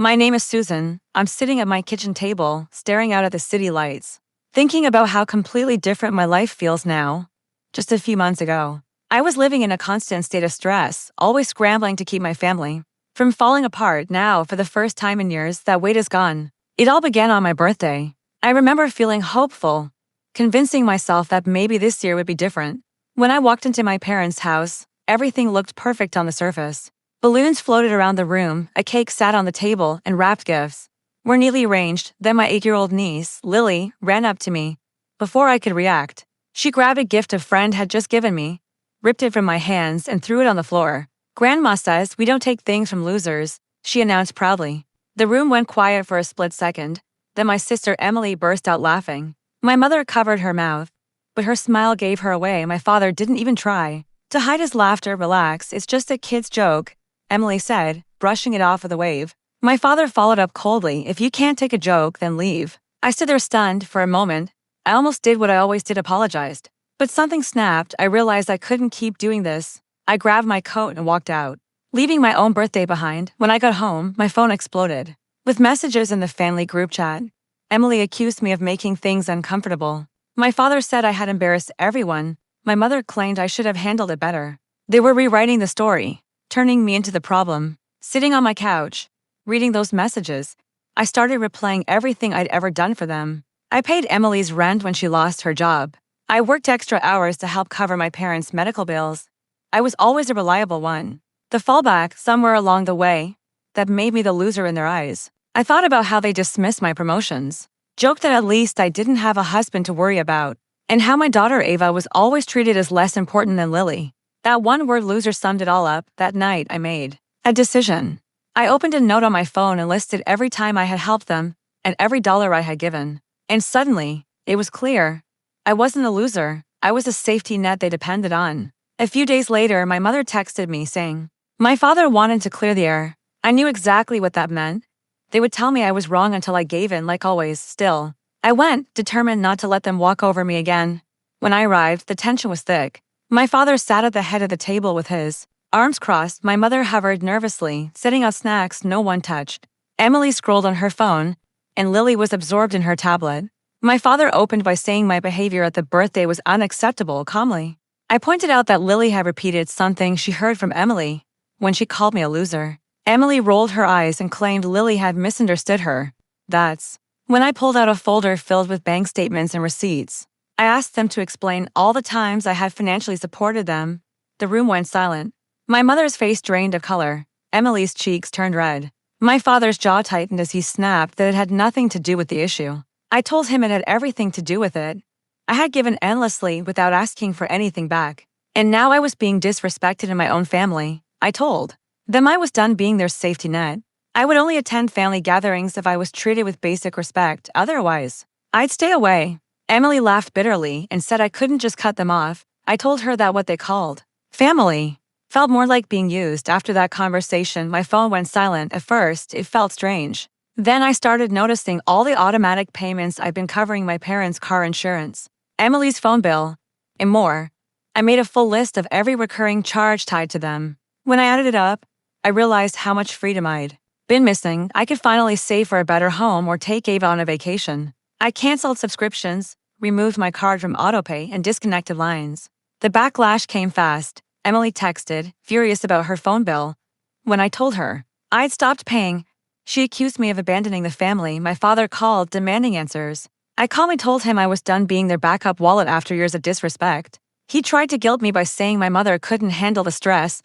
My name is Susan. I'm sitting at my kitchen table, staring out at the city lights, thinking about how completely different my life feels now. Just a few months ago, I was living in a constant state of stress, always scrambling to keep my family from falling apart. Now, for the first time in years, that weight is gone. It all began on my birthday. I remember feeling hopeful, convincing myself that maybe this year would be different. When I walked into my parents' house, everything looked perfect on the surface. Balloons floated around the room, a cake sat on the table, and wrapped gifts were neatly arranged. Then my 8-year-old niece, Lily, ran up to me. Before I could react, she grabbed a gift a friend had just given me, ripped it from my hands, and threw it on the floor. "Grandma says we don't take things from losers," she announced proudly. The room went quiet for a split second. Then my sister Emily burst out laughing. My mother covered her mouth, but her smile gave her away. My father didn't even try to hide his laughter. "Relax, it's just a kid's joke," Emily said, brushing it off with a wave. My father followed up coldly, "If you can't take a joke, then leave." I stood there stunned. For a moment, I almost did what I always did, apologized. But something snapped. I realized I couldn't keep doing this. I grabbed my coat and walked out, leaving my own birthday behind. When I got home, my phone exploded with messages in the family group chat. Emily accused me of making things uncomfortable. My father said I had embarrassed everyone. My mother claimed I should have handled it better. They were rewriting the story, turning me into the problem. Sitting on my couch, reading those messages, I started replaying everything I'd ever done for them. I paid Emily's rent when she lost her job. I worked extra hours to help cover my parents' medical bills. I was always a reliable one. The fallback, somewhere along the way, that made me the loser in their eyes. I thought about how they dismissed my promotions, joked that at least I didn't have a husband to worry about, and how my daughter Ava was always treated as less important than Lily. That one word, loser, summed it all up. That night, I made a decision. I opened a note on my phone and listed every time I had helped them and every dollar I had given. And suddenly, it was clear. I wasn't a loser. I was a safety net they depended on. A few days later, my mother texted me saying, "My father wanted to clear the air." I knew exactly what that meant. They would tell me I was wrong until I gave in, like always. Still, I went, determined not to let them walk over me again. When I arrived, the tension was thick. My father sat at the head of the table with his arms crossed. My mother hovered nervously, setting out snacks no one touched. Emily scrolled on her phone, and Lily was absorbed in her tablet. My father opened by saying my behavior at the birthday was unacceptable. Calmly, I pointed out that Lily had repeated something she heard from Emily when she called me a loser. Emily rolled her eyes and claimed Lily had misunderstood her. That's when I pulled out a folder filled with bank statements and receipts. I asked them to explain all the times I had financially supported them. The room went silent. My mother's face drained of color. Emily's cheeks turned red. My father's jaw tightened as he snapped that it had nothing to do with the issue. I told him it had everything to do with it. I had given endlessly without asking for anything back. And now I was being disrespected in my own family. I told them I was done being their safety net. I would only attend family gatherings if I was treated with basic respect. Otherwise, I'd stay away. Emily laughed bitterly and said I couldn't just cut them off. I told her that what they called family felt more like being used. After that conversation, my phone went silent. At first, it felt strange. Then I started noticing all the automatic payments I'd been covering: my parents' car insurance, Emily's phone bill, and more. I made a full list of every recurring charge tied to them. When I added it up, I realized how much freedom I'd been missing. I could finally save for a better home or take Ava on a vacation. I canceled subscriptions, removed my card from autopay, and disconnected lines. The backlash came fast. Emily texted, furious about her phone bill. When I told her I'd stopped paying, she accused me of abandoning the family. My father called, demanding answers. I calmly told him I was done being their backup wallet after years of disrespect. He tried to guilt me by saying my mother couldn't handle the stress,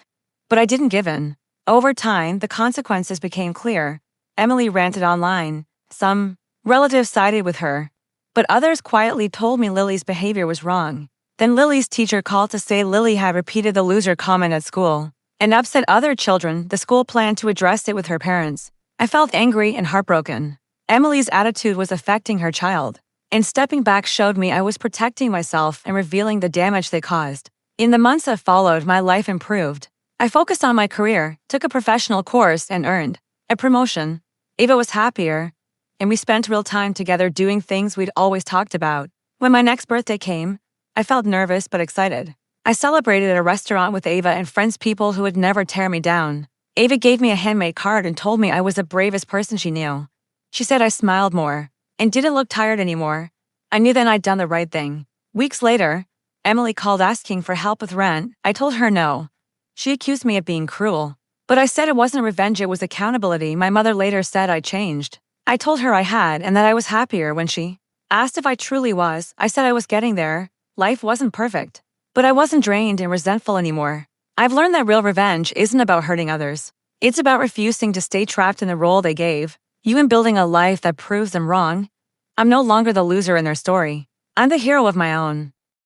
but I didn't give in. Over time, the consequences became clear. Emily ranted online. Some relatives sided with her, but others quietly told me Lily's behavior was wrong. Then Lily's teacher called to say Lily had repeated the loser comment at school and upset other children. The school planned to address it with her parents. I felt angry and heartbroken. Emily's attitude was affecting her child, and stepping back showed me I was protecting myself and revealing the damage they caused. In the months that followed, my life improved. I focused on my career, took a professional course, and earned a promotion. Ava was happier, and we spent real time together doing things we'd always talked about. When my next birthday came, I felt nervous but excited. I celebrated at a restaurant with Ava and friends, people who would never tear me down. Ava gave me a handmade card and told me I was the bravest person she knew. She said I smiled more and didn't look tired anymore. I knew then I'd done the right thing. Weeks later, Emily called asking for help with rent. I told her no. She accused me of being cruel. But I said it wasn't revenge, it was accountability. My mother later said I changed. I told her I had and that I was happier. When she asked if I truly was, I said I was getting there. Life wasn't perfect. But I wasn't drained and resentful anymore. I've learned that real revenge isn't about hurting others. It's about refusing to stay trapped in the role they gave you and building a life that proves them wrong. I'm no longer the loser in their story. I'm the hero of my own.